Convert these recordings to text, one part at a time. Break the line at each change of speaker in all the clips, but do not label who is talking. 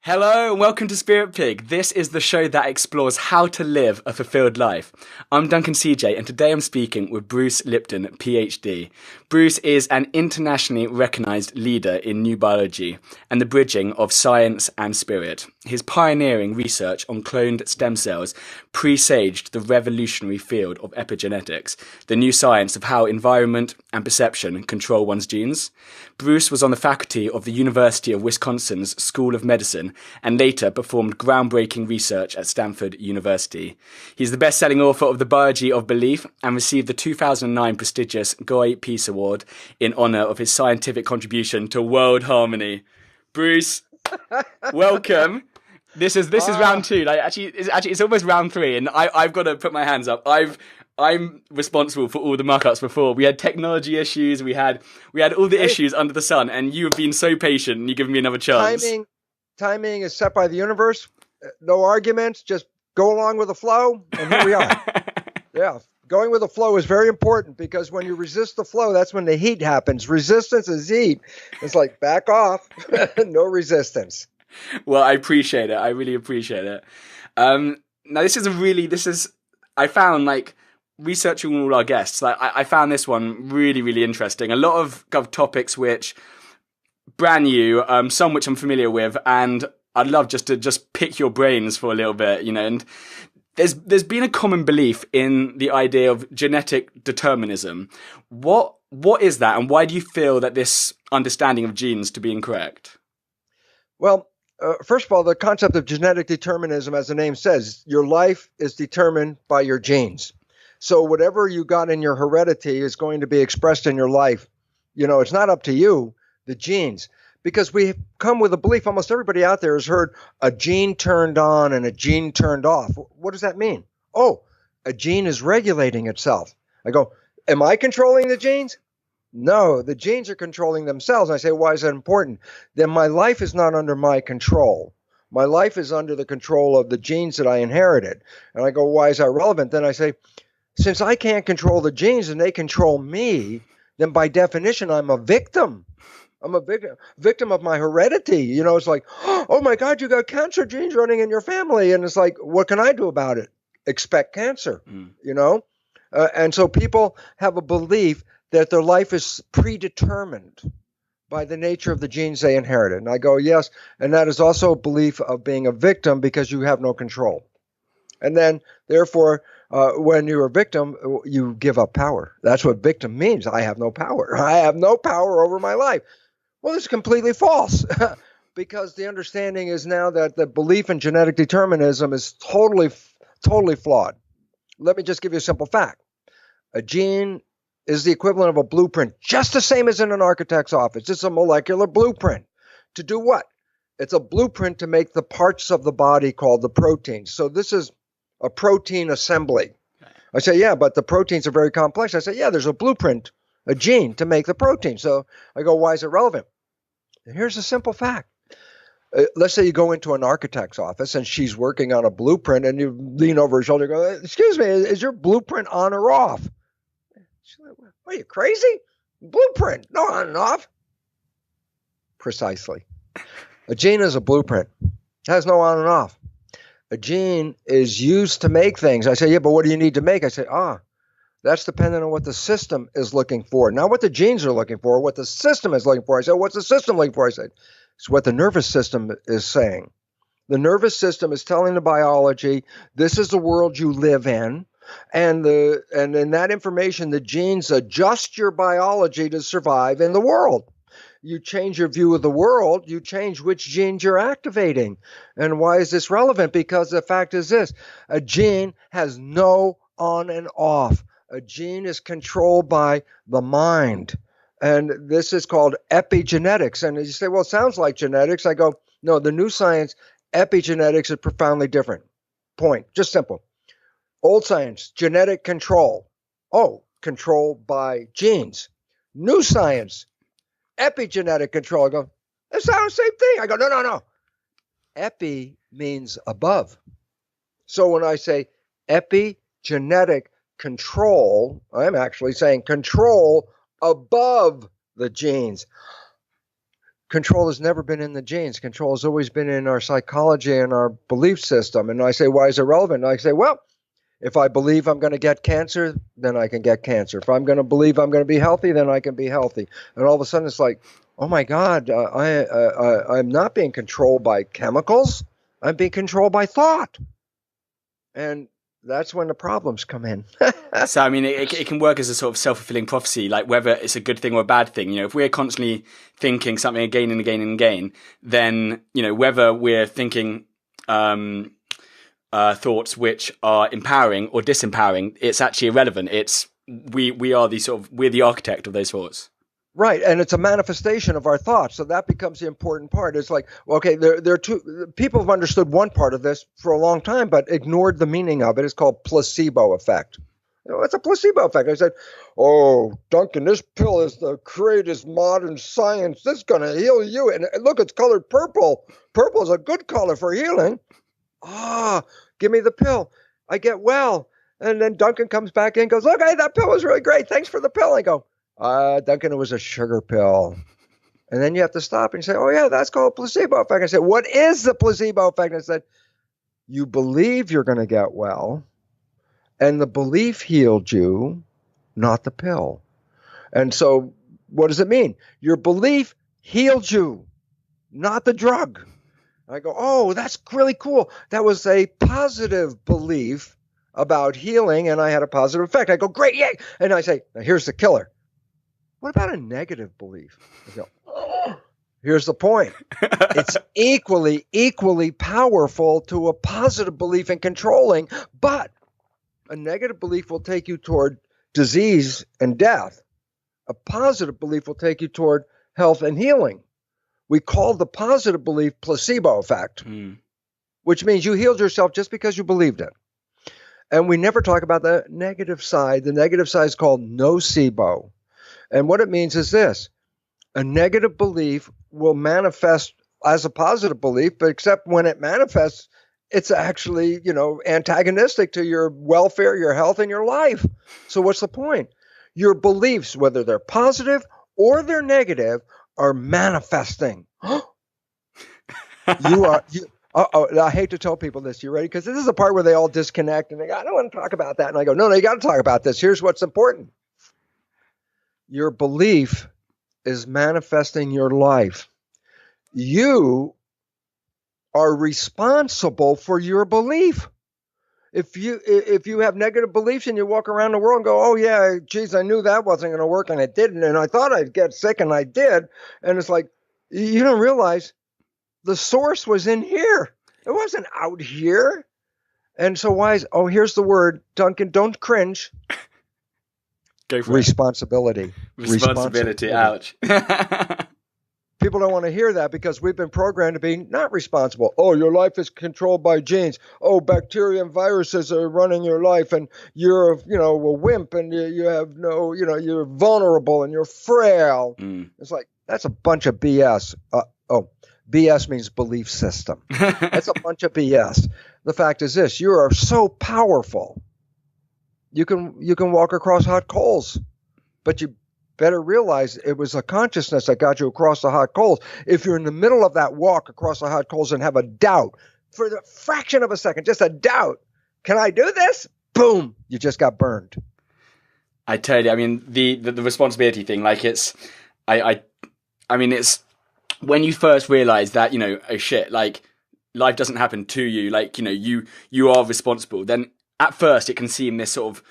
Hello and welcome to Spirit Pig. This is the show that explores how to live a fulfilled life. I'm Duncan CJ and today I'm speaking with Bruce Lipton Ph.D. Bruce is an internationally recognised leader in new biology and the bridging of science and spirit. His pioneering research on cloned stem cells presaged the revolutionary field of epigenetics, the new science of how environment and perception control one's genes. Bruce was on the faculty of the University of Wisconsin's School of Medicine and later performed groundbreaking research at Stanford University. He's the best-selling author of The Biology of Belief and received the 2009 prestigious Goi Peace Award in honour of his scientific contribution to world harmony. Bruce, welcome. This is round two. It's almost round three, and I've got to put my hands up. I'm responsible for all the muck-ups before. We had technology issues, we had all the issues under the sun, and you have been so patient and you've given me another chance.
Timing is set by the universe. No arguments, just go along with the flow, and here we are. Yeah, going with the flow is very important because when you resist the flow, that's when the heat happens. Resistance is heat. It's like back off, no resistance.
Well, I appreciate it. I really appreciate it. Now, I found, researching all our guests, I found this one really, really interesting. A lot of topics which brand new, some which I'm familiar with, and I'd love just to pick your brains for a little bit, and there's been a common belief in the idea of genetic determinism. What is that, and why do you feel that this understanding of genes to be incorrect?
Well, first of all, the concept of genetic determinism, as the name says, your life is determined by your genes. So whatever you got in your heredity is going to be expressed in your life. It's not up to you, the genes, because we come with a belief. Almost everybody out there has heard a gene turned on and a gene turned off. What does that mean? Oh, a gene is regulating itself. I go, am I controlling the genes? No, the genes are controlling themselves. I say, why is that important? Then my life is not under my control. My life is under the control of the genes that I inherited. And I go, why is that relevant? Then I say, since I can't control the genes and they control me, then by definition, I'm a victim. I'm a victim of my heredity. It's like, oh my God, you got cancer genes running in your family. And it's like, what can I do about it? Expect cancer, And so people have a belief that their life is predetermined by the nature of the genes they inherited. And I go, yes. And that is also a belief of being a victim because you have no control. And then, therefore, when you're a victim, you give up power. That's what victim means. I have no power. I have no power over my life. Well, this is completely false because the understanding is now that the belief in genetic determinism is totally flawed. Let me just give you a simple fact. A gene is the equivalent of a blueprint, just the same as in an architect's office. It's a molecular blueprint. To do what? It's a blueprint to make the parts of the body called the proteins. So this is a protein assembly. I say, yeah, but the proteins are very complex. I say, yeah, there's a blueprint, a gene to make the protein. So I go, why is it relevant? And here's a simple fact. Let's say you go into an architect's office and she's working on a blueprint and you lean over her shoulder and go, excuse me, is your blueprint on or off? She's like, what, are you crazy? Blueprint, no on and off. Precisely. A gene is a blueprint. It has no on and off. A gene is used to make things. I say, yeah, but what do you need to make? I say, that's dependent on what the system is looking for. Not what the genes are looking for, what the system is looking for. I said, what's the system looking for? I said, it's what the nervous system is saying. The nervous system is telling the biology, this is the world you live in. And in that information, the genes adjust your biology to survive in the world. You change your view of the world, you change which genes you're activating. And why is this relevant? Because the fact is this, a gene has no on and off. A gene is controlled by the mind. And this is called epigenetics. And you say, well, it sounds like genetics. I go, no, the new science, epigenetics is profoundly different. Point, just simple. Old science, genetic control. Oh, control by genes. New science, epigenetic control. I go, that's not the same thing. I go, no. Epi means above. So when I say epigenetic control, I'm actually saying control above the genes. control has never been in the genes. Control has always been in our psychology and our belief system. And I say, why is it relevant? And I say, well, if I believe I'm going to get cancer, then I can get cancer. If I'm going to believe I'm going to be healthy, then I can be healthy. And all of a sudden it's like, oh my God, I'm not being controlled by chemicals. I'm being controlled by thought. And that's when the problems come in.
So, I mean, it can work as a sort of self-fulfilling prophecy, like whether it's a good thing or a bad thing. You know, if we're constantly thinking something again and again and again, then, you know, whether we're thinking thoughts which are empowering or disempowering, it's actually irrelevant. We're the architect of those thoughts.
Right, and it's a manifestation of our thoughts, so that becomes the important part. It's like, okay, there are two people have understood one part of this for a long time, but ignored the meaning of it. It's called placebo effect. You know, it's a placebo effect. I said, oh, Duncan, this pill is the greatest modern science. This is going to heal you. And look, it's colored purple. Purple is a good color for healing. Give me the pill. I get well. And then Duncan comes back in and goes, look, hey, that pill was really great. Thanks for the pill. I go, Duncan, it was a sugar pill. And then you have to stop and say, oh, yeah, that's called a placebo effect. I said, what is the placebo effect? I said, you believe you're going to get well, and the belief healed you, not the pill. And so what does it mean? Your belief healed you, not the drug. I go, oh, that's really cool. That was a positive belief about healing, and I had a positive effect. I go, great, yay. And I say, now here's the killer. What about a negative belief? I go, oh, here's the point. It's equally powerful to a positive belief in controlling, but a negative belief will take you toward disease and death. A positive belief will take you toward health and healing. We call the positive belief placebo effect, which means you healed yourself just because you believed it. And we never talk about the negative side. The negative side is called nocebo. And what it means is this: a negative belief will manifest as a positive belief, but except when it manifests, it's actually, antagonistic to your welfare, your health, and your life. So what's the point? Your beliefs, whether they're positive or they're negative, are manifesting. I hate to tell people this. You ready? Because this is the part where they all disconnect and they go, I don't want to talk about that. And I go, no, you got to talk about this. Here's what's important. Your belief is manifesting your life. You are responsible for your belief. If you have negative beliefs and you walk around the world and go, oh yeah, geez, I knew that wasn't going to work and it didn't, and I thought I'd get sick and I did, and it's like, you don't realize the source was in here. It wasn't out here. And so here's the word, Duncan, don't cringe.
Go for
Responsibility.
Responsibility. Ouch.
People don't want to hear that because we've been programmed to be not responsible. Oh, your life is controlled by genes. Oh, bacteria and viruses are running your life, and you're, a wimp, and you have no, you're vulnerable and you're frail. It's like, that's a bunch of BS. BS means belief system. That's a bunch of BS. The fact is this: you are so powerful. You can walk across hot coals, but you better realize it was a consciousness that got you across the hot coals. If you're in the middle of that walk across the hot coals and have a doubt for the fraction of a second, just a doubt, can I do this? Boom, you just got burned.
I tell you, I mean, the responsibility thing, like it's when you first realize that, oh shit, like life doesn't happen to you, like, you are responsible, then at first it can seem this sort of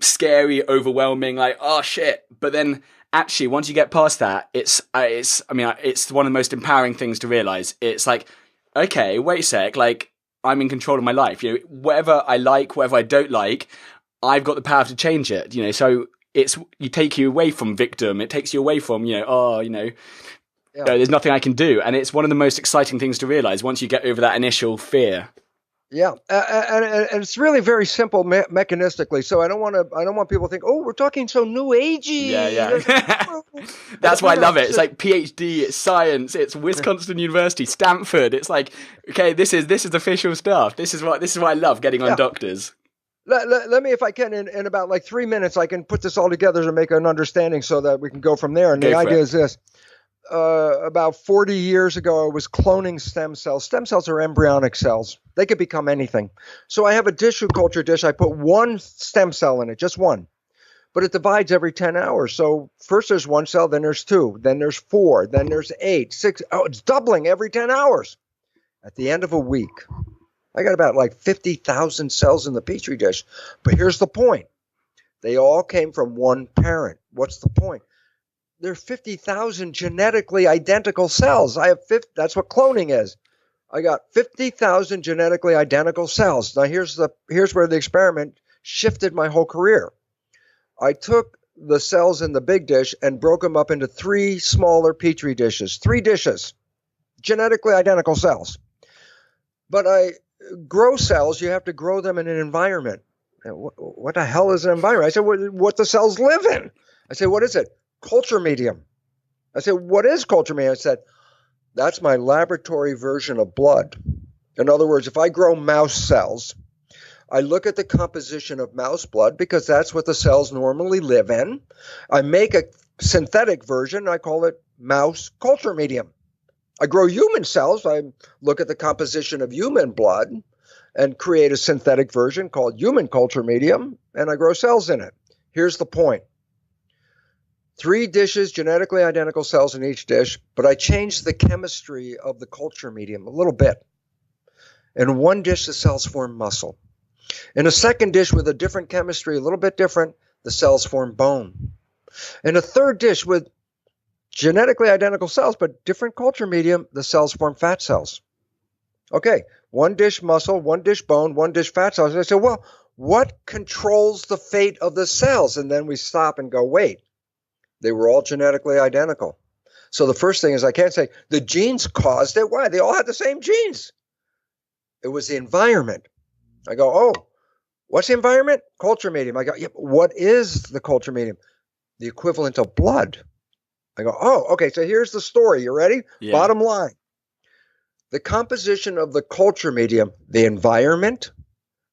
scary, overwhelming, like, oh shit. But then actually, once you get past that, it's one of the most empowering things to realize. It's like, okay, wait a sec, like I'm in control of my life. Whatever I like, whatever I don't like, I've got the power to change it. So you take you away from victim. It takes you away from, there's nothing I can do. And it's one of the most exciting things to realize once you get over that initial fear.
Yeah, and it's really very simple mechanistically. So I don't want people to think, oh, we're talking so new agey.
Yeah. That's why I love it. It's like Ph.D. It's science. It's Wisconsin University, Stanford. It's like, okay, this is official stuff. This is what I love getting on doctors.
Let me, if I can, in about like 3 minutes, I can put this all together to make an understanding so that we can go from there. And the idea is this: about 40 years ago, I was cloning stem cells. Stem cells are embryonic cells. They could become anything. So I have a tissue culture dish. I put one stem cell in it, just one. But it divides every 10 hours. So first there's one cell, then there's two, then there's four, then there's 8, 6. Oh, it's doubling every 10 hours. At the end of a week, I got about like 50,000 cells in the Petri dish. But here's the point. They all came from one parent. What's the point? There are 50,000 genetically identical cells. That's what cloning is. I got 50,000 genetically identical cells. Now here's where the experiment shifted my whole career. I took the cells in the big dish and broke them up into 3 smaller Petri dishes. 3 dishes, genetically identical cells. But I grow cells, you have to grow them in an environment. What the hell is an environment? I said, what the cells live in. I said, what is it? Culture medium. I said, what is culture medium? I said, that's my laboratory version of blood. In other words, if I grow mouse cells, I look at the composition of mouse blood because that's what the cells normally live in. I make a synthetic version. I call it mouse culture medium. I grow human cells. I look at the composition of human blood and create a synthetic version called human culture medium, and I grow cells in it. Here's the point. 3 dishes, genetically identical cells in each dish, but I changed the chemistry of the culture medium a little bit. In one dish, the cells form muscle. In a second dish with a different chemistry, a little bit different, the cells form bone. In a third dish with genetically identical cells, but different culture medium, the cells form fat cells. Okay, one dish muscle, one dish bone, one dish fat cells. And I said, well, what controls the fate of the cells? And then we stop and go, wait, they were all genetically identical. So the first thing is I can't say the genes caused it. Why? They all had the same genes. It was the environment. I go, oh, what's the environment? Culture medium. I go, yeah, what is the culture medium? The equivalent of blood. I go, oh, okay, so here's the story. You ready? Yeah. Bottom line. The composition of the culture medium, the environment,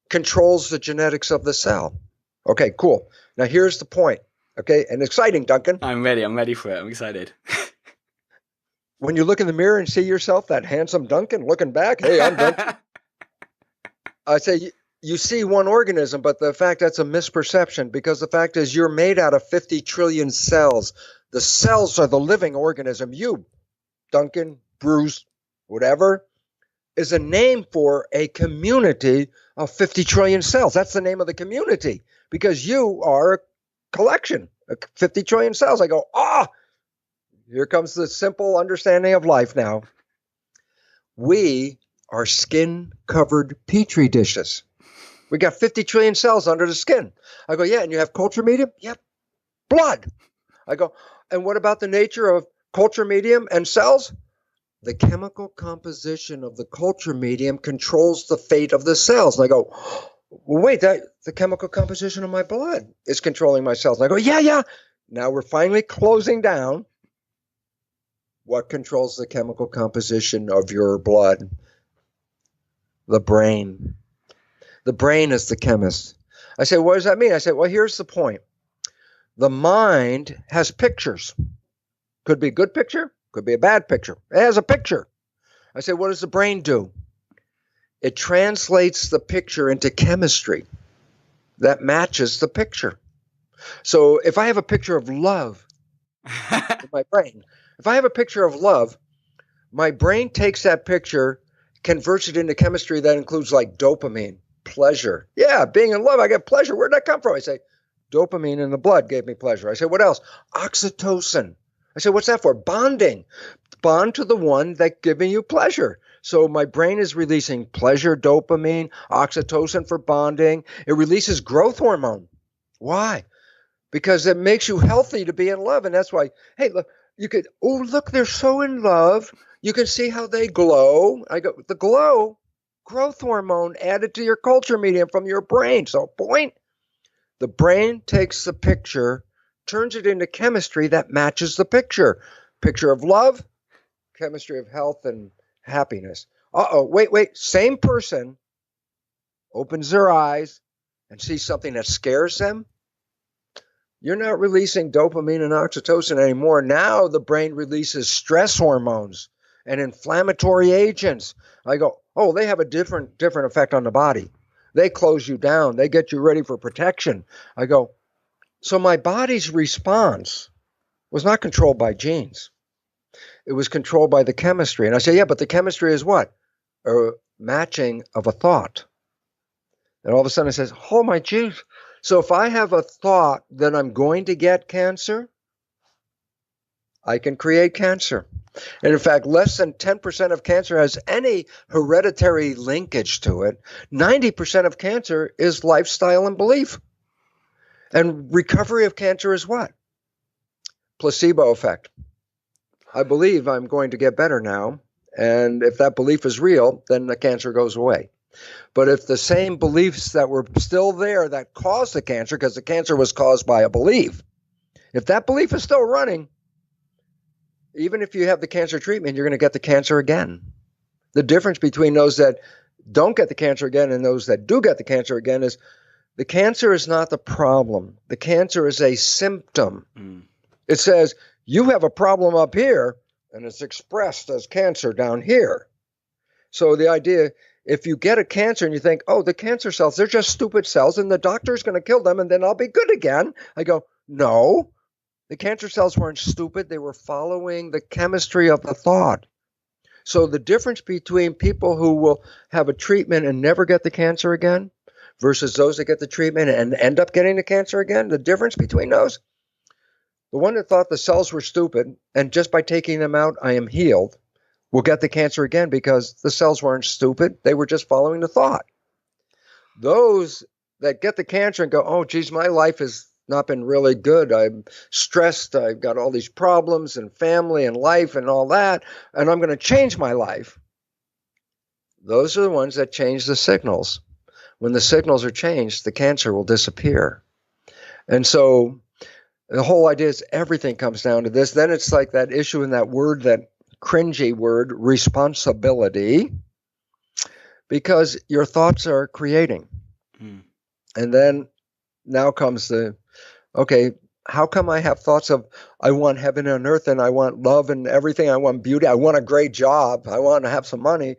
controls the genetics of the cell. Okay, cool. Now here's the point. Okay, and exciting, Duncan.
I'm ready for it. I'm excited.
When you look in the mirror and see yourself, that handsome Duncan, looking back, hey, I'm Duncan. I say you see one organism, but the fact that's a misperception because the fact is you're made out of 50 trillion cells. The cells are the living organism. You, Duncan, Bruce, whatever, is a name for a community of 50 trillion cells. That's the name of the community because you are a collection of 50 trillion cells. I go, here comes the simple understanding of life now. We are skin-covered Petri dishes. We got 50 trillion cells under the skin. I go, yeah, and you have culture medium? Yep. Blood. I go, and what about the nature of culture medium and cells? The chemical composition of the culture medium controls the fate of the cells. And I go, well, wait, the chemical composition of my blood is controlling my cells. And I go, yeah. Now we're finally closing down. What controls the chemical composition of your blood? The brain. The brain is the chemist. I say, what does that mean? I say, well, here's the point. The mind has pictures. Could be a good picture, could be a bad picture. It has a picture. I say, what does the brain do? It translates the picture into chemistry that matches the picture. So if I have a picture of love in my brain, if I have a picture of love, my brain takes that picture, converts it into chemistry that includes like dopamine, pleasure. Yeah, being in love, I get pleasure. Where'd that come from? I say, dopamine in the blood gave me pleasure. I say, what else? Oxytocin. I say, what's that for? Bonding. Bond to the one that's giving you pleasure. So my brain is releasing pleasure, dopamine, oxytocin for bonding. It releases growth hormone. Why? Because it makes you healthy to be in love. And that's why, hey, look, look, they're so in love. You can see how they glow. I go, the glow, growth hormone added to your culture medium from your brain. So point, the brain takes the picture, turns it into chemistry that matches the picture. Picture of love, chemistry of health and happiness. Wait, same person opens their eyes and sees something that scares them. You're not releasing dopamine and oxytocin anymore. Now the brain releases stress hormones and inflammatory agents. I go, oh, they have a different effect on the body. They close you down. They get you ready for protection. I go, so my body's response was not controlled by genes. It was controlled by the chemistry. And I say, yeah, but the chemistry is what? A matching of a thought. And all of a sudden it says, oh my geez. So if I have a thought that I'm going to get cancer, I can create cancer. And in fact, less than 10% of cancer has any hereditary linkage to it. 90% of cancer is lifestyle and belief. And recovery of cancer is what? Placebo effect. I believe I'm going to get better now. And if that belief is real, then the cancer goes away. But if the same beliefs that were still there that caused the cancer, because the cancer was caused by a belief, if that belief is still running, even if you have the cancer treatment, you're going to get the cancer again. The difference between those that don't get the cancer again and those that do get the cancer again is the cancer is not the problem. The cancer is a symptom. It says, you have a problem up here, and it's expressed as cancer down here. So the idea, if you get a cancer and you think, oh, the cancer cells, they're just stupid cells, and the doctor's going to kill them, and then I'll be good again. I go, no. The cancer cells weren't stupid. They were following the chemistry of the thought. So the difference between people who will have a treatment and never get the cancer again versus those that get the treatment and end up getting the cancer again, the difference between those, the one that thought the cells were stupid and just by taking them out, I am healed, will get the cancer again because the cells weren't stupid. They were just following the thought. Those that get the cancer and go, oh, geez, my life has not been really good. I'm stressed. I've got all these problems and family and life and all that, and I'm going to change my life. Those are the ones that change the signals. When the signals are changed, the cancer will disappear. And so the whole idea is everything comes down to this. Then it's like that issue in that word, that cringy word, responsibility, because your thoughts are creating. And then now comes the, okay, how come I have thoughts of I want heaven and earth and I want love and everything, I want beauty, I want a great job, I want to have some money.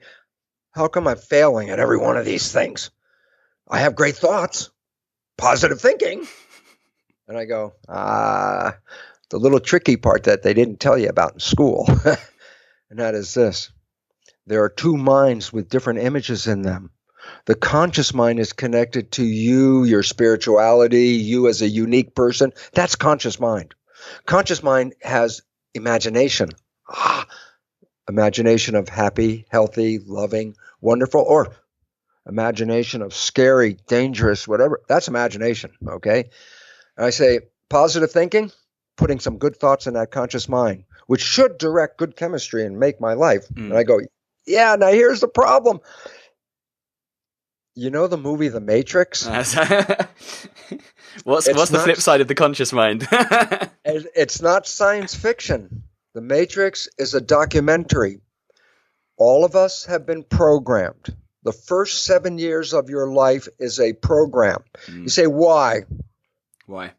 How come I'm failing at every one of these things? I have great thoughts, positive thinking. And I go, the little tricky part that they didn't tell you about in school. And that is this. There are two minds with different images in them. The conscious mind is connected to you, your spirituality, you as a unique person. That's conscious mind. Conscious mind has imagination. Imagination of happy, healthy, loving, wonderful, or imagination of scary, dangerous, whatever. That's imagination, okay? And I say positive thinking, putting some good thoughts in that conscious mind, which should direct good chemistry and make my life. And I go, yeah, now here's the problem. You know the movie The Matrix?
What's the flip side of the conscious mind?
It's not science fiction. The Matrix is a documentary. All of us have been programmed. The first 7 years of your life is a program. You say, why?
Why?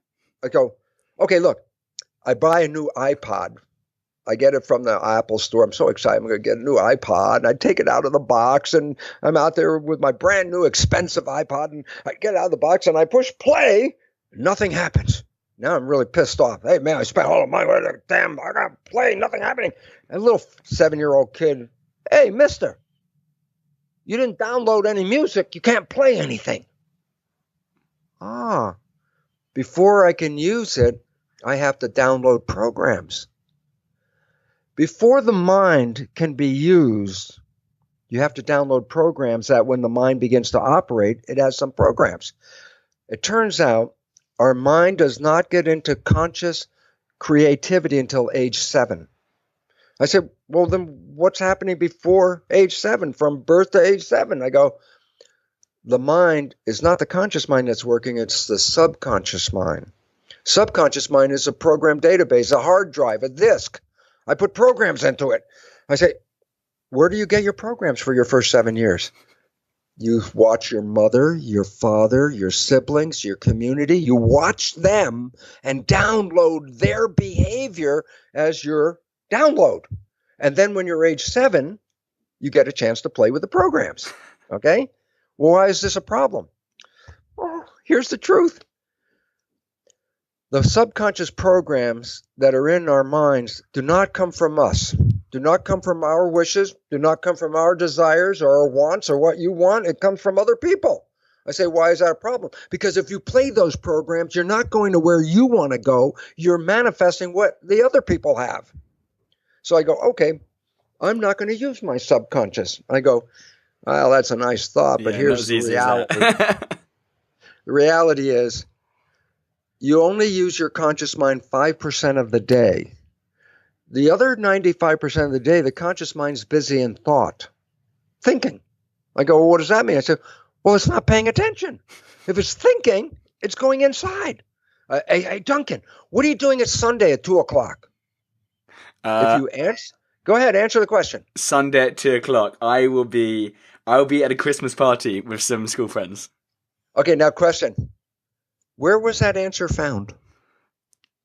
I go, okay, look, I buy a new iPod. I get it from the Apple store. I'm so excited. I'm going to get a new iPod. And I take it out of the box, and I'm out there with my brand new expensive iPod, and I get it out of the box, and I push play. Nothing happens. Now I'm really pissed off. Hey, man, I spent all the money. Damn, I got to play. Nothing happening. And a little 7-year-old kid, hey, mister, you didn't download any music. You can't play anything. Before I can use it, I have to download programs. Before the mind can be used, you have to download programs that when the mind begins to operate, it has some programs. It turns out our mind does not get into conscious creativity until age 7. I said, well, then what's happening before age 7, from birth to age 7? I go, the mind is not the conscious mind that's working, it's the subconscious mind. Subconscious mind is a program database, a hard drive, a disk. I put programs into it. I say, where do you get your programs for your first 7 years? You watch your mother, your father, your siblings, your community. You watch them and download their behavior as your download. And then when you're age 7, you get a chance to play with the programs. Okay? Well, why is this a problem? Well, here's the truth. The subconscious programs that are in our minds do not come from us, do not come from our wishes, do not come from our desires or our wants or what you want. It comes from other people. I say, why is that a problem? Because if you play those programs, you're not going to where you want to go. You're manifesting what the other people have. So I go, okay, I'm not going to use my subconscious. I go, well, that's a nice thought, but here's the reality. The reality is you only use your conscious mind 5% of the day. The other 95% of the day, the conscious mind's busy in thought, thinking. I go, well, what does that mean? I said, well, it's not paying attention. If it's thinking, it's going inside. Hey, Duncan, what are you doing at Sunday at 2 o'clock? If you answer, go ahead, answer the question.
Sunday at 2 o'clock, I will be at a Christmas party with some school friends.
Okay, now question. Where was that answer found?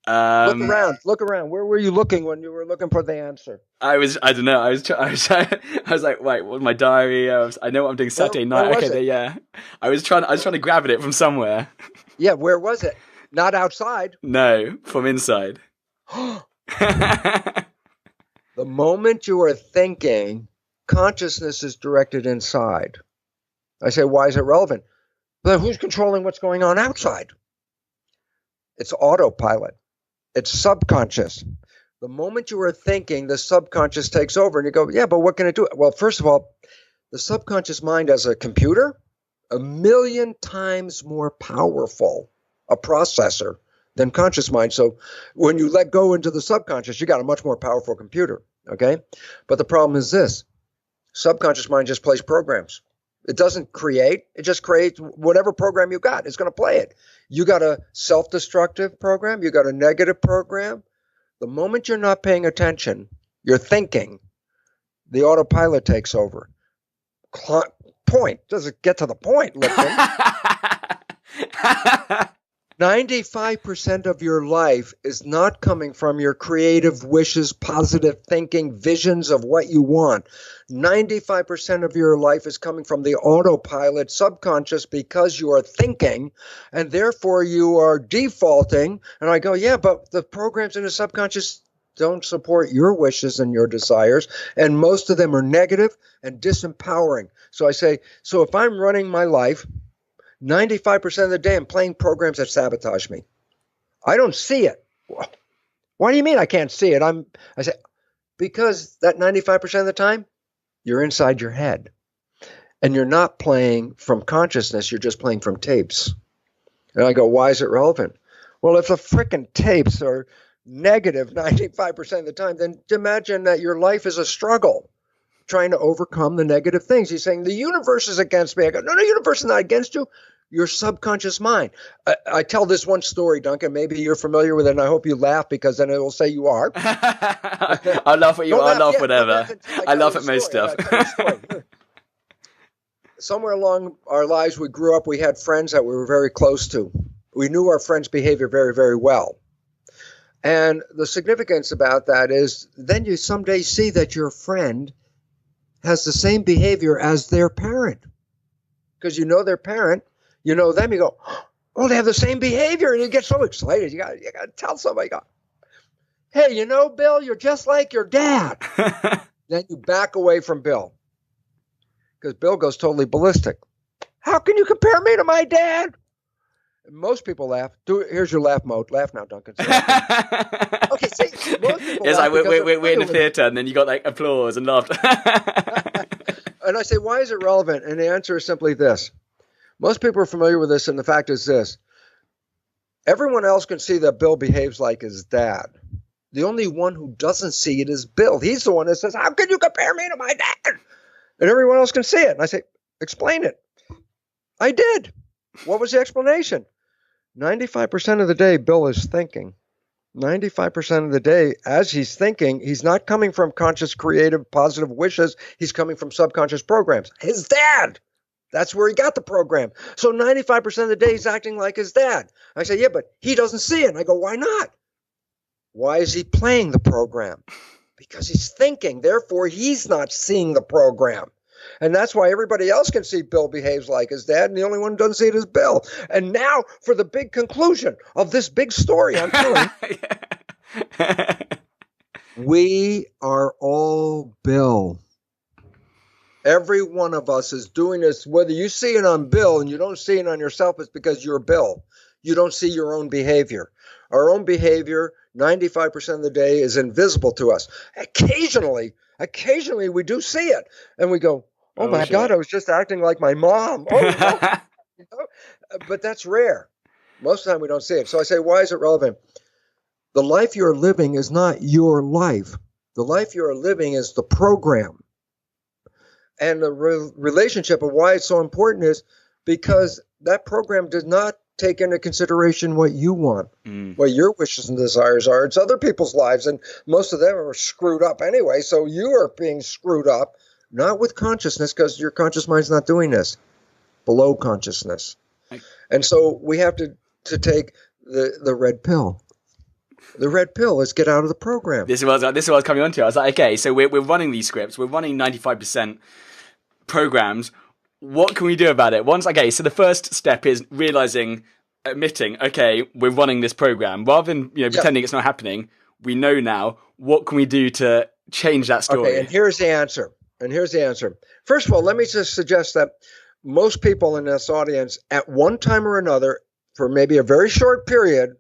Look around. Where were you looking when you were looking for the answer?
I don't know. I was like, wait, what, my diary? I know what I'm doing Saturday night. Okay, yeah. I was trying to grab it from somewhere.
Yeah, where was it? Not outside.
No, from inside.
The moment you are thinking, consciousness is directed inside. I say, why is it relevant? But who's controlling what's going on outside? It's autopilot. It's subconscious. The moment you are thinking, the subconscious takes over and you go, yeah, but what can it do? Well, first of all, the subconscious mind as a computer, 1,000,000 times more powerful a processor than conscious mind. So when you let go into the subconscious, you got a much more powerful computer. Okay. But the problem is this: subconscious mind just plays programs. It doesn't create. It just creates whatever program you got. It's going to play it. You got a self-destructive program. You got a negative program. The moment you're not paying attention, you're thinking, the autopilot takes over. Point. Doesn't get to the point, Lipton. 95% of your life is not coming from your creative wishes, positive thinking, visions of what you want. 95% of your life is coming from the autopilot subconscious because you are thinking, and therefore you are defaulting. And I go, yeah, but the programs in the subconscious don't support your wishes and your desires, and most of them are negative and disempowering. So I say, so if I'm running my life 95% of the day, I'm playing programs that sabotage me. I don't see it. What do you mean I can't see it? I say, because that 95% of the time, you're inside your head. And you're not playing from consciousness, you're just playing from tapes. And I go, why is it relevant? Well, if the frickin' tapes are negative 95% of the time, then imagine that your life is a struggle trying to overcome the negative things. He's saying the universe is against me. I go, no, the universe is not against you. Your subconscious mind. I tell this one story, Duncan. Maybe you're familiar with it, and I hope you laugh because then it will say you are.
I laugh at you. I laugh whatever. I laugh at most stuff.
Somewhere along our lives, we grew up. We had friends that we were very close to. We knew our friends' behavior very, very well. And the significance about that is then you someday see that your friend has the same behavior as their parent. Because you know their parent, you know them, you go, oh, they have the same behavior. And you get so excited. You got to tell somebody, hey, you know, Bill, you're just like your dad. Then you back away from Bill. Because Bill goes totally ballistic. How can you compare me to my dad? And most people laugh. Here's your laugh mode. Laugh now, Duncan. Okay, see, most people
it's
laugh
like we're in the theater, and then you got like applause and laughter.
And I say, why is it relevant? And the answer is simply this. Most people are familiar with this, and the fact is this. Everyone else can see that Bill behaves like his dad. The only one who doesn't see it is Bill. He's the one that says, how can you compare me to my dad? And everyone else can see it. And I say, explain it. I did. What was the explanation? 95% of the day, Bill is thinking. 95% of the day, as he's thinking, he's not coming from conscious, creative, positive wishes. He's coming from subconscious programs. His dad That's where he got the program. So 95% of the day he's acting like his dad. I say, yeah, but he doesn't see it. And I go, why not? Why is he playing the program? Because he's thinking. Therefore, he's not seeing the program. And that's why everybody else can see Bill behaves like his dad, and the only one who doesn't see it is Bill. And now for the big conclusion of this big story I'm telling. We are all Bill. Every one of us is doing this. Whether you see it on Bill and you don't see it on yourself, it's because you're Bill. You don't see your own behavior. Our own behavior, 95% of the day, is invisible to us. Occasionally we do see it. And we go, oh my shit. God, I was just acting like my mom. Oh, no. You know? But that's rare. Most of the time we don't see it. So I say, why is it relevant? The life you're living is not your life. The life you're living is the program. And the relationship of why it's so important is because that program does not take into consideration what you want, what your wishes and desires are. It's other people's lives, and most of them are screwed up anyway. So you are being screwed up, not with consciousness, because your conscious mind's not doing this, below consciousness. And so we have to take the red pill. The red pill is get out of the program.
This is what I was coming on to. I was like, okay, so we're running these scripts. We're running 95% programs. What can we do about it? So the first step is admitting, okay, we're running this program. Rather than pretending it's not happening, we know now. What can we do to change that story?
Okay, and here's the answer. First of all, let me just suggest that most people in this audience, at one time or another, for maybe a very short period,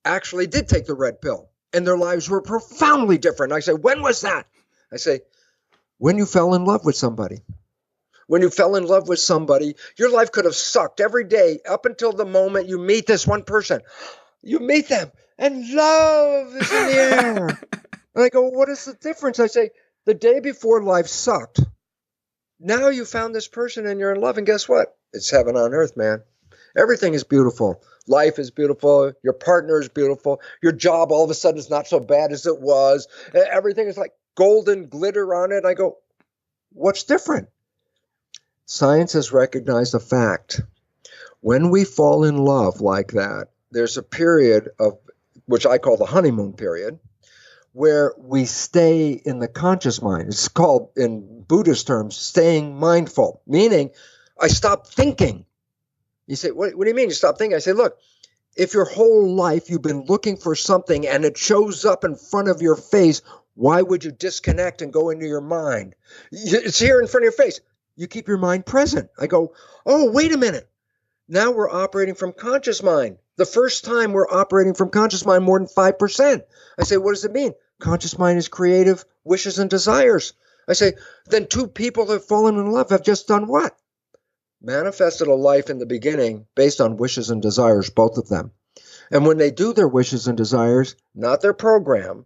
actually did take the red pill, and their lives were profoundly different. I say, when was that? I say, when you fell in love with somebody. When you fell in love with somebody, your life could have sucked every day up until the moment you meet this one person. You meet them, and love is in the air. And I go, what is the difference? I say, the day before life sucked. Now you found this person and you're in love, and guess what? It's heaven on earth, man. Everything is beautiful. Life is beautiful. Your partner is beautiful. Your job all of a sudden is not so bad as it was. Everything is like golden glitter on it. I go, what's different? Science has recognized a fact. When we fall in love like that, there's a period of, which I call the honeymoon period, where we stay in the conscious mind. It's called, in Buddhist terms, staying mindful, meaning I stop thinking. You say, what do you mean you stop thinking? I say, look, if your whole life you've been looking for something and it shows up in front of your face, why would you disconnect and go into your mind? It's here in front of your face. You keep your mind present. I go, oh, wait a minute. Now we're operating from conscious mind. The first time we're operating from conscious mind more than 5%. I say, what does it mean? Conscious mind is creative wishes and desires. I say, then two people that have fallen in love have just done what? Manifested a life in the beginning based on wishes and desires, both of them. And when they do their wishes and desires, not their program,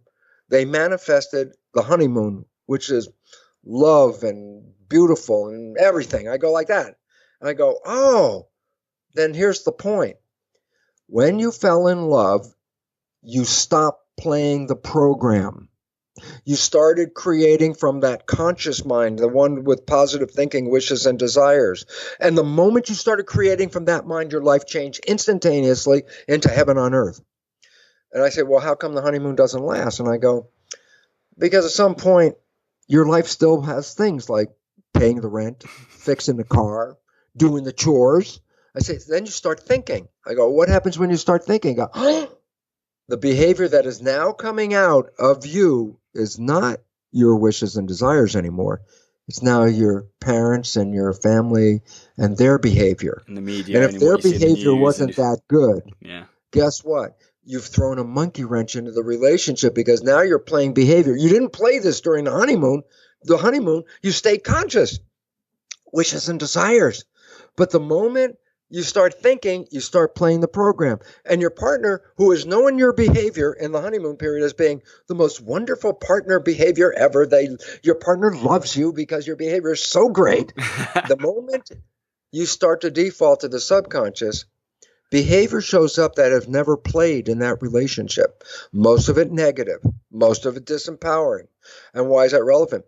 they manifested the honeymoon, which is love and beautiful and everything. I go like that. And I go, oh, then here's the point. When you fell in love, you stopped playing the program. You started creating from that conscious mind, the one with positive thinking, wishes, and desires. And the moment you started creating from that mind, your life changed instantaneously into heaven on earth. And I say, well, how come the honeymoon doesn't last? And I go, because at some point, your life still has things like paying the rent, fixing the car, doing the chores. I say, then you start thinking. I go, what happens when you start thinking? I go, oh, the behavior that is now coming out of you is not your wishes and desires anymore. It's now your parents and your family and their behavior.
And the media.
And if their behavior wasn't that good,
yeah,
guess what? You've thrown a monkey wrench into the relationship because now you're playing behavior. You didn't play this during the honeymoon. The honeymoon, you stayed conscious, wishes and desires. But the moment you start thinking, you start playing the program. And your partner, who is knowing your behavior in the honeymoon period as being the most wonderful partner behavior ever, your partner loves you because your behavior is so great. The moment you start to default to the subconscious, behavior shows up that have never played in that relationship. Most of it negative, most of it disempowering. And why is that relevant?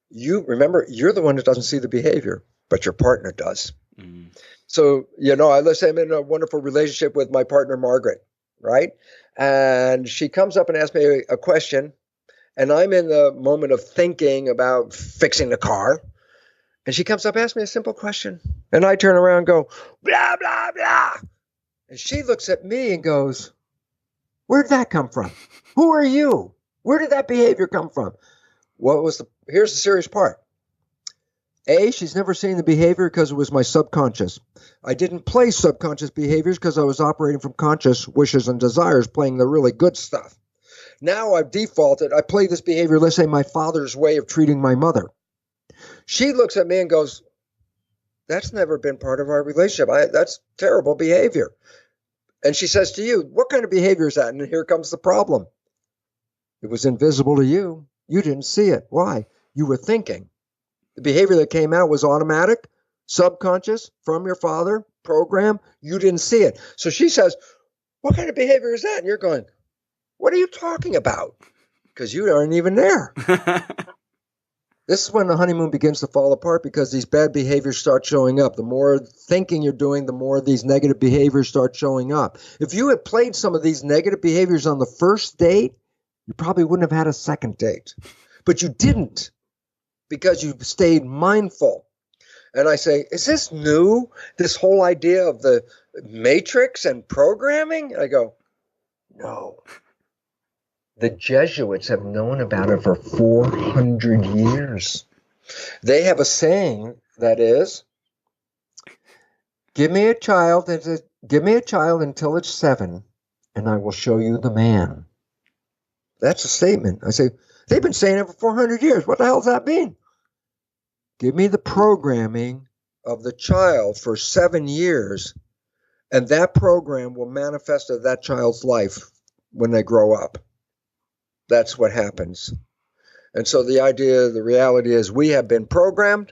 You remember, you're the one that doesn't see the behavior. but your partner does.
Mm.
So, let's say I'm in a wonderful relationship with my partner, Margaret, right? And she comes up and asks me a question, and I'm in the moment of thinking about fixing the car. And she comes up, asks me a simple question. And I turn around and go, blah, blah, blah. And she looks at me and goes, where did that come from? Who are you? Where did that behavior come from? Here's the serious part. A, she's never seen the behavior because it was my subconscious. I didn't play subconscious behaviors because I was operating from conscious wishes and desires, playing the really good stuff. Now I've defaulted. I play this behavior, let's say my father's way of treating my mother. She looks at me and goes, that's never been part of our relationship. That's terrible behavior. And she says to you, what kind of behavior is that? And here comes the problem. It was invisible to you. You didn't see it. Why? You were thinking. The behavior that came out was automatic, subconscious, from your father, program. You didn't see it. So she says, what kind of behavior is that? And you're going, what are you talking about? Because you aren't even there. This is when the honeymoon begins to fall apart because these bad behaviors start showing up. The more thinking you're doing, the more these negative behaviors start showing up. If you had played some of these negative behaviors on the first date, you probably wouldn't have had a second date. But you didn't because you stayed mindful. And I say, is this new? This whole idea of the matrix and programming? I go, no. The Jesuits have known about it for 400 years. They have a saying that is, give me a child until it's 7, and I will show you the man. That's a statement. I say, they've been saying it for 400 years. What the hell does that mean? Give me the programming of the child for 7 years, and that program will manifest in that child's life when they grow up. That's what happens. And so the reality is we have been programmed.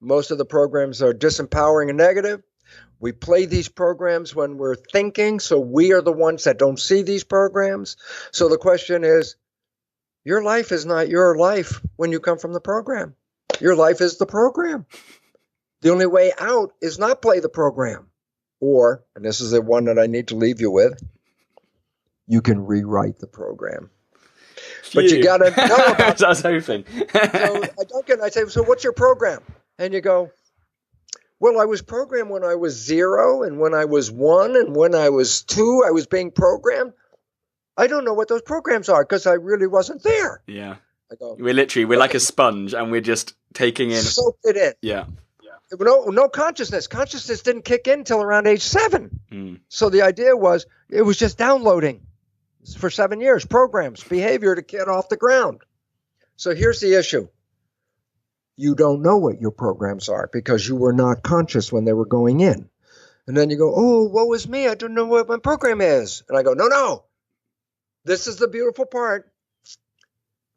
Most of the programs are disempowering and negative. We play these programs when we're thinking, so we are the ones that don't see these programs. So the question is, your life is not your life when you come from the program. Your life is the program. The only way out is not play the program. Or, and this is the one that I need to leave you with, you can rewrite the program. But you got to know about
I was hoping.
So, Duncan, I say, so what's your program? And you go, well, I was programmed when I was 0 and when I was 1 and when I was 2, I was being programmed. I don't know what those programs are because I really wasn't there.
Yeah.
I go,
we're like a sponge and we're just taking in.
Soaked it in.
Yeah.
No consciousness. Consciousness didn't kick in until around age 7.
Mm.
So the idea was it was just downloading for 7 years, programs, behavior to get off the ground. So here's the issue. You don't know what your programs are because you were not conscious when they were going in. And then you go, oh, woe is me. I don't know what my program is. And I go, no. This is the beautiful part.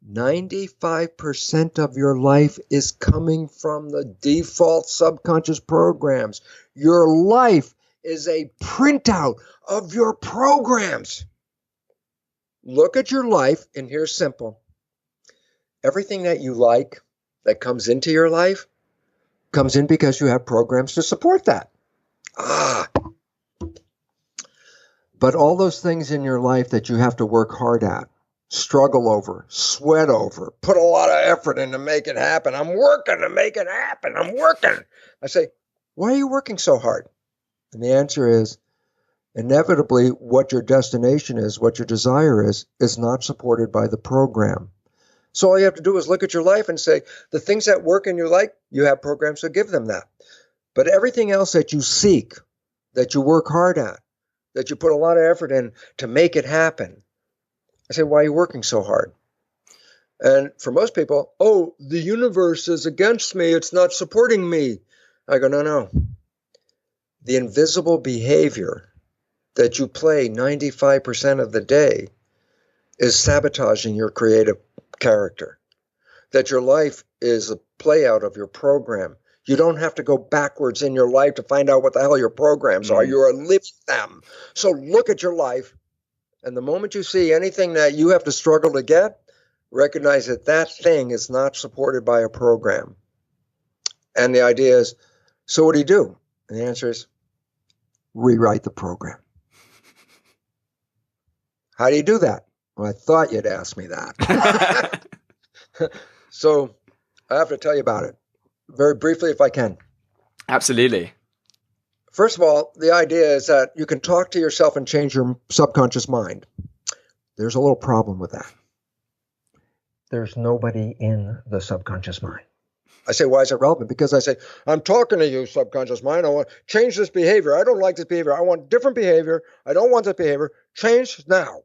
95% of your life is coming from the default subconscious programs. Your life is a printout of your programs. Look at your life, and here's simple. Everything that you like that comes into your life comes in because you have programs to support that. But all those things in your life that you have to work hard at, struggle over, sweat over, put a lot of effort in to make it happen. I'm working to make it happen. I'm working. I say, why are you working so hard? And the answer is, inevitably, what your destination is, what your desire is not supported by the program. So all you have to do is look at your life and say, the things that work in your life, you have programs to give them that. But everything else that you seek, that you work hard at, that you put a lot of effort in to make it happen, I say, why are you working so hard? And for most people, oh, the universe is against me. It's not supporting me. I go, no. The invisible behavior that you play 95% of the day is sabotaging your creative character. That your life is a play out of your program. You don't have to go backwards in your life to find out what the hell your programs are. You are living them. So look at your life. And the moment you see anything that you have to struggle to get, recognize that that thing is not supported by a program. And the idea is, so what do you do? And the answer is, rewrite the program. How do you do that? Well, I thought you'd ask me that. So I have to tell you about it very briefly if I can.
Absolutely.
First of all, the idea is that you can talk to yourself and change your subconscious mind. There's a little problem with that. There's nobody in the subconscious mind. I say, why is it relevant? Because I say, I'm talking to you, subconscious mind. I want to change this behavior. I don't like this behavior. I want different behavior. I don't want this behavior. Change now.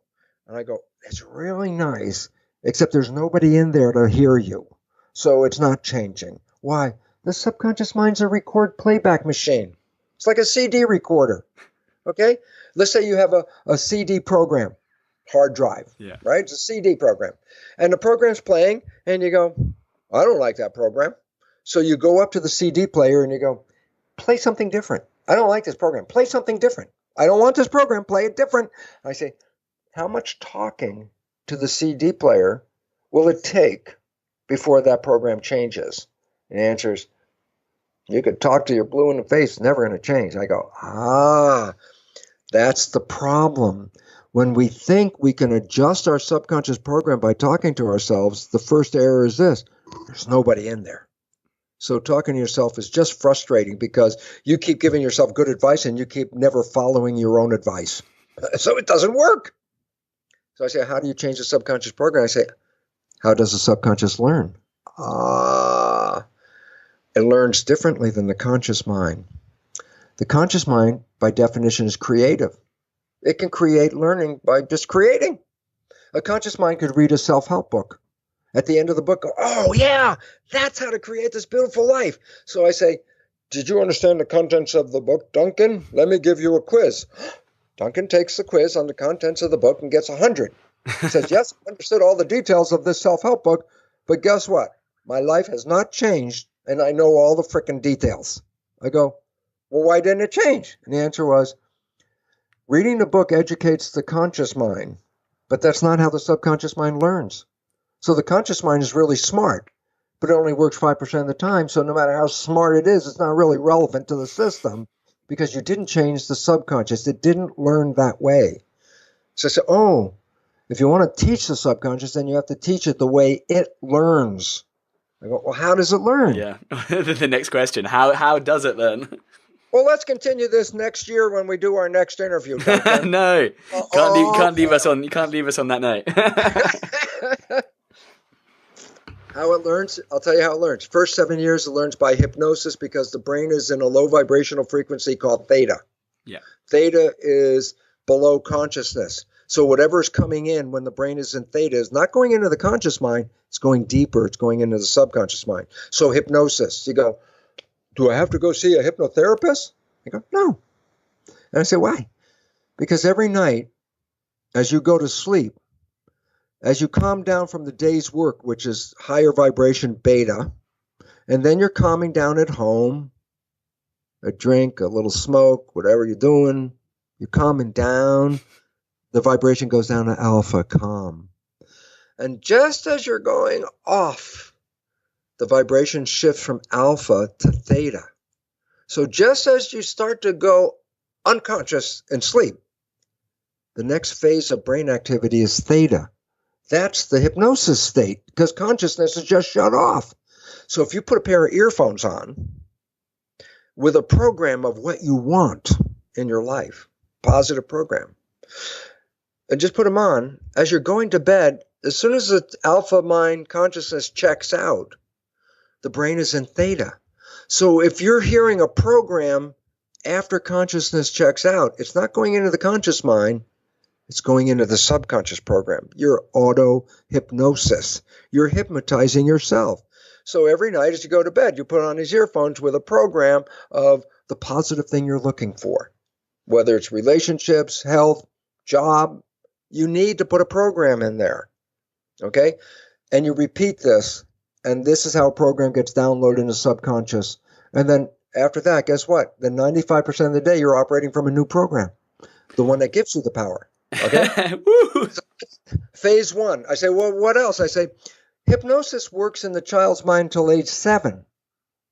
And I go, it's really nice, except there's nobody in there to hear you. So it's not changing. Why? The subconscious mind's a record playback machine. It's like a CD recorder. Okay? Let's say you have a CD program, hard drive, right? It's a CD program. And the program's playing, and you go, I don't like that program. So you go up to the CD player and you go, play something different. I don't like this program. Play something different. I don't want this program. Play it different. I say, how much talking to the CD player will it take before that program changes? And the answer is, you could talk to your blue in the face, it's never going to change. I go, that's the problem. When we think we can adjust our subconscious program by talking to ourselves, the first error is this: there's nobody in there. So talking to yourself is just frustrating because you keep giving yourself good advice and you keep never following your own advice. So it doesn't work. So I say, how do you change the subconscious program? I say, how does the subconscious learn? It learns differently than the conscious mind. The conscious mind, by definition, is creative. It can create learning by just creating. A conscious mind could read a self-help book. At the end of the book, go, oh, yeah, that's how to create this beautiful life. So I say, did you understand the contents of the book, Duncan? Let me give you a quiz. Duncan takes the quiz on the contents of the book and gets 100. He says, yes, I understood all the details of this self-help book, but guess what? My life has not changed, and I know all the frickin' details. I go, well, why didn't it change? And the answer was, reading the book educates the conscious mind, but that's not how the subconscious mind learns. So the conscious mind is really smart, but it only works 5% of the time. So no matter how smart it is, it's not really relevant to the system because you didn't change the subconscious. It didn't learn that way. So I said, oh, if you want to teach the subconscious, then you have to teach it the way it learns. I go, well, how does it learn?
Yeah. The next question, how does it learn?
Well, let's continue this next year when we do our next interview, Duncan.
No, can't leave us on. You can't leave us on that note.
How it learns? I'll tell you how it learns. First 7 years, it learns by hypnosis because the brain is in a low vibrational frequency called theta.
Yeah.
Theta is below consciousness. So whatever is coming in when the brain is in theta is not going into the conscious mind. It's going deeper. It's going into the subconscious mind. So hypnosis. You go, do I have to go see a hypnotherapist? I go, no. And I say, why? Because every night as you go to sleep, as you calm down from the day's work, which is higher vibration beta, and then you're calming down at home, a drink, a little smoke, whatever you're doing, you're calming down, the vibration goes down to alpha, calm. And just as you're going off, the vibration shifts from alpha to theta. So just as you start to go unconscious and sleep, the next phase of brain activity is theta. That's the hypnosis state because consciousness is just shut off. So if you put a pair of earphones on with a program of what you want in your life, positive program, and just put them on, as you're going to bed, as soon as the alpha mind consciousness checks out, the brain is in theta. So if you're hearing a program after consciousness checks out, it's not going into the conscious mind. It's going into the subconscious program. You're auto-hypnosis. You're hypnotizing yourself. So every night as you go to bed, you put on these earphones with a program of the positive thing you're looking for. Whether it's relationships, health, job, you need to put a program in there. Okay? And you repeat this, and this is how a program gets downloaded in the subconscious. And then after that, guess what? Then 95% of the day, you're operating from a new program, the one that gives you the power. Okay. So phase one. I say, well, what else? I say, hypnosis works in the child's mind till age 7.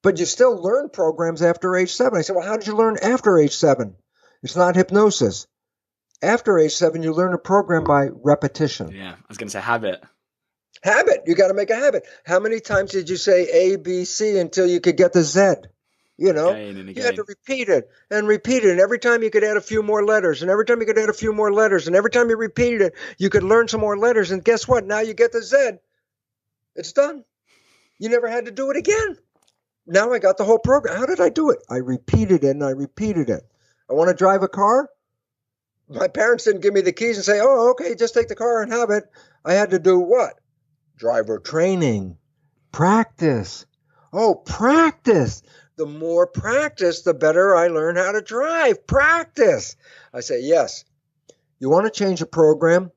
But you still learn programs after age 7. I said, well, how did you learn after age 7? It's not hypnosis. After age 7, you learn a program by repetition.
Yeah, I was going to say habit.
Habit. You got to make a habit. How many times did you say A, B, C until you could get the Z? You know,
Again and
you had to
again.
repeat it and repeat it. And every time you could add a few more letters. And every time you could add a few more letters. And every time you repeated it, you could learn some more letters. And guess what? Now you get the Z. It's done. You never had to do it again. Now I got the whole program. How did I do it? I repeated it and I repeated it. I want to drive a car. My parents didn't give me the keys and say, oh, okay, just take the car and have it. I had to do what? Driver training, practice. Oh, practice. The more practice, the better I learn how to drive. Practice. I say, yes. You want to change a program?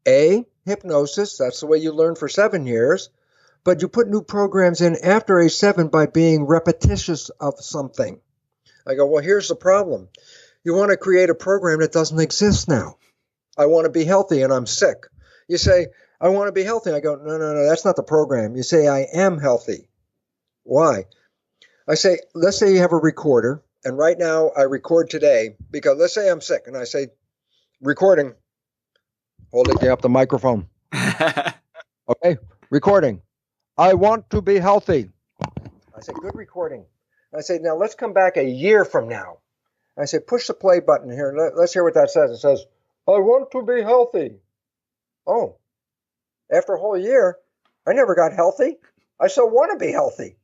A, hypnosis. That's the way you learn for 7 years. But you put new programs in after age 7 by being repetitious of something. I go, well, here's the problem. You want to create a program that doesn't exist now. I want to be healthy and I'm sick. You say, I want to be healthy. I go, no, that's not the program. You say, I am healthy. Why? I say, let's say you have a recorder, and right now I record today because let's say I'm sick, and I say, recording, holding up the microphone. Okay, recording. I want to be healthy. I say, good recording. I say, now let's come back a year from now. I say, push the play button here. Let's hear what that says. It says, I want to be healthy. Oh, after a whole year, I never got healthy. I still want to be healthy.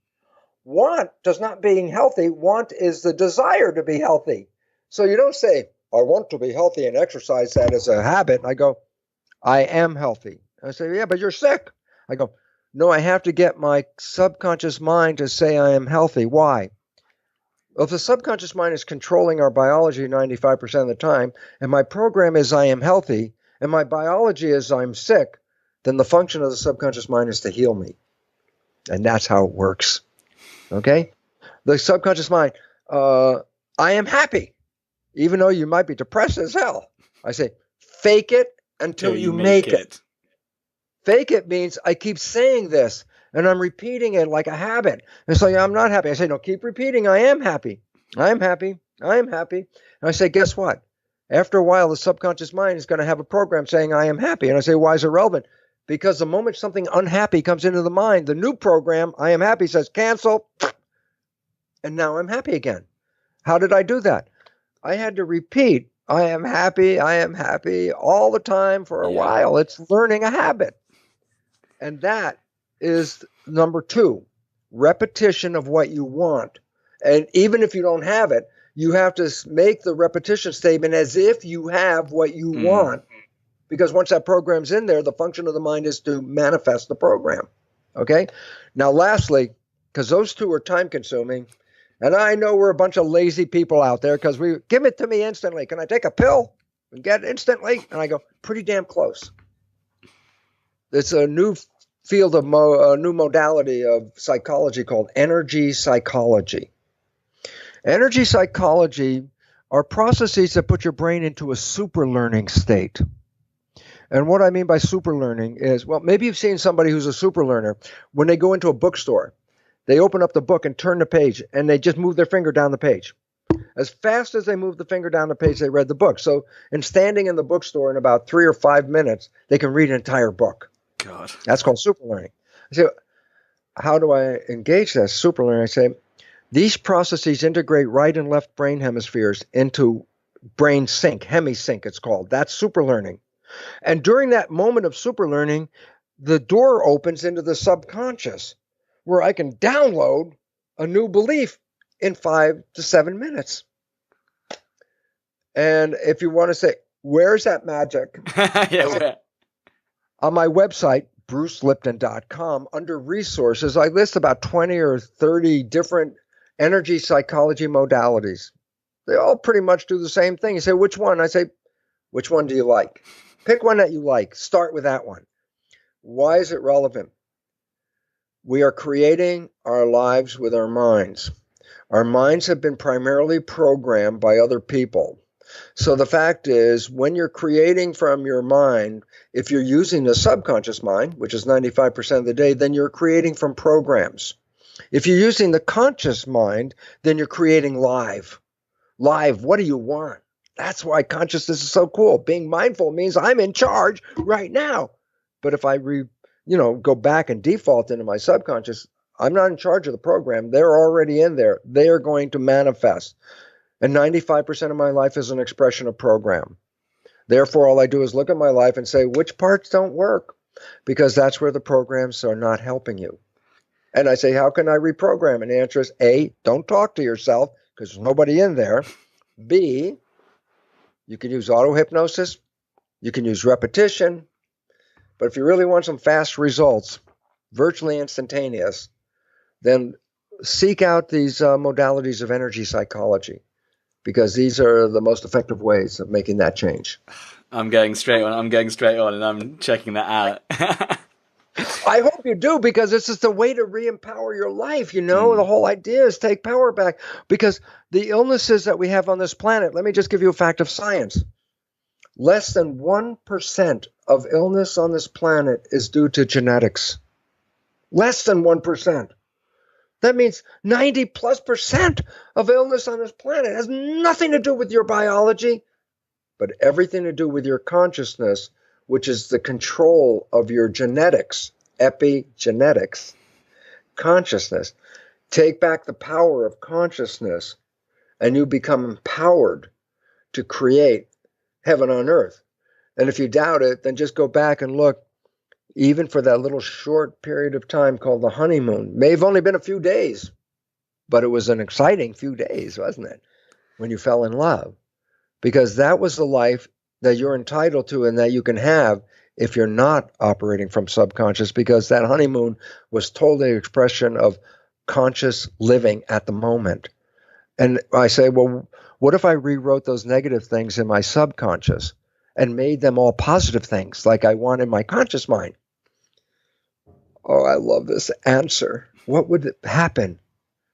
Want does not being healthy. Want is the desire to be healthy. So you don't say, I want to be healthy and exercise that as a habit. I go, I am healthy. I say, yeah, but you're sick. I go, no, I have to get my subconscious mind to say I am healthy. Why? Well, if the subconscious mind is controlling our biology 95% of the time, and my program is I am healthy, and my biology is I'm sick, then the function of the subconscious mind is to heal me. And that's how it works. Okay? The subconscious mind, I am happy, even though you might be depressed as hell. I say, fake it until you make it. Fake it means I keep saying this, and I'm repeating it like a habit. And so I'm not happy. I say, no, keep repeating, I am happy. I am happy. I am happy. And I say, guess what? After a while, the subconscious mind is going to have a program saying I am happy. And I say, why is it relevant? Because the moment something unhappy comes into the mind, the new program, I am happy, says cancel. And now I'm happy again. How did I do that? I had to repeat, I am happy all the time for a while. It's learning a habit. And that is number 2, repetition of what you want. And even if you don't have it, you have to make the repetition statement as if you have what you want. Because once that program's in there, the function of the mind is to manifest the program. Okay? Now, lastly, because those 2 are time consuming, and I know we're a bunch of lazy people out there because we give it to me instantly. Can I take a pill and get it instantly? And I go, pretty damn close. It's a new field of a new modality of psychology called energy psychology. Energy psychology are processes that put your brain into a super learning state. And what I mean by super learning is, well, maybe you've seen somebody who's a super learner. When they go into a bookstore, they open up the book and turn the page, and they just move their finger down the page. As fast as they move the finger down the page, they read the book. So in standing in the bookstore in about 3 or 5 minutes, they can read an entire book.
God.
That's called super learning. I say, how do I engage that super learning? I say, these processes integrate right and left brain hemispheres into brain sync, hemisync it's called. That's super learning. And during that moment of super learning, the door opens into the subconscious where I can download a new belief in 5 to 7 minutes. And if you want to say, where's that magic? On my website, brucelipton.com, under resources, I list about 20 or 30 different energy psychology modalities. They all pretty much do the same thing. You say, which one? I say, which one do you like? Pick one that you like. Start with that one. Why is it relevant? We are creating our lives with our minds. Our minds have been primarily programmed by other people. So the fact is, when you're creating from your mind, if you're using the subconscious mind, which is 95% of the day, then you're creating from programs. If you're using the conscious mind, then you're creating live. Live, what do you want? That's why consciousness is so cool. Being mindful means I'm in charge right now. But if I go back and default into my subconscious, I'm not in charge of the program. They're already in there. They are going to manifest. And 95% of my life is an expression of program. Therefore, all I do is look at my life and say, which parts don't work? Because that's where the programs are not helping you. And I say, how can I reprogram? And the answer is A, don't talk to yourself because there's nobody in there. B, you can use auto-hypnosis. You can use repetition. But if you really want some fast results, virtually instantaneous, then seek out these modalities of energy psychology, because these are the most effective ways of making that change.
I'm going straight on, and I'm checking that out.
I hope you do, because this is the way to re-empower your life. The whole idea is take power back, because the illnesses that we have on this planet, let me just give you a fact of science. Less than 1% of illness on this planet is due to genetics. Less than 1%. That means 90+% of illness on this planet has nothing to do with your biology, but everything to do with your consciousness, which is the control of your genetics, epigenetics, consciousness. Take back the power of consciousness, and you become empowered to create heaven on earth. And if you doubt it, then just go back and look, even for that little short period of time called the honeymoon. May have only been a few days, but it was an exciting few days, wasn't it, when you fell in love? Because that was the life that you're entitled to and that you can have if you're not operating from subconscious, because that honeymoon was totally an expression of conscious living at the moment. And I say, well, what if I rewrote those negative things in my subconscious and made them all positive things like I want in my conscious mind? Oh, I love this answer. What would happen?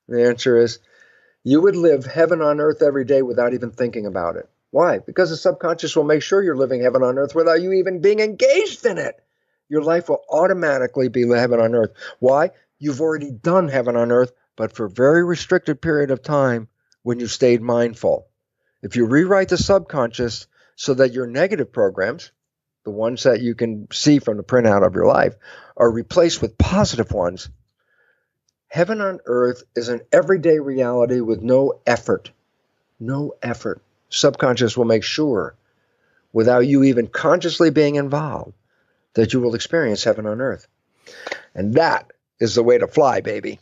The answer is you would live heaven on earth every day without even thinking about it. Why? Because the subconscious will make sure you're living heaven on earth without you even being engaged in it. Your life will automatically be heaven on earth. Why? You've already done heaven on earth, but for a very restricted period of time when you stayed mindful. If you rewrite the subconscious so that your negative programs, the ones that you can see from the printout of your life, are replaced with positive ones, heaven on earth is an everyday reality with no effort. No effort. Subconscious will make sure, without you even consciously being involved, that you will experience heaven on earth. And that is the way to fly, baby.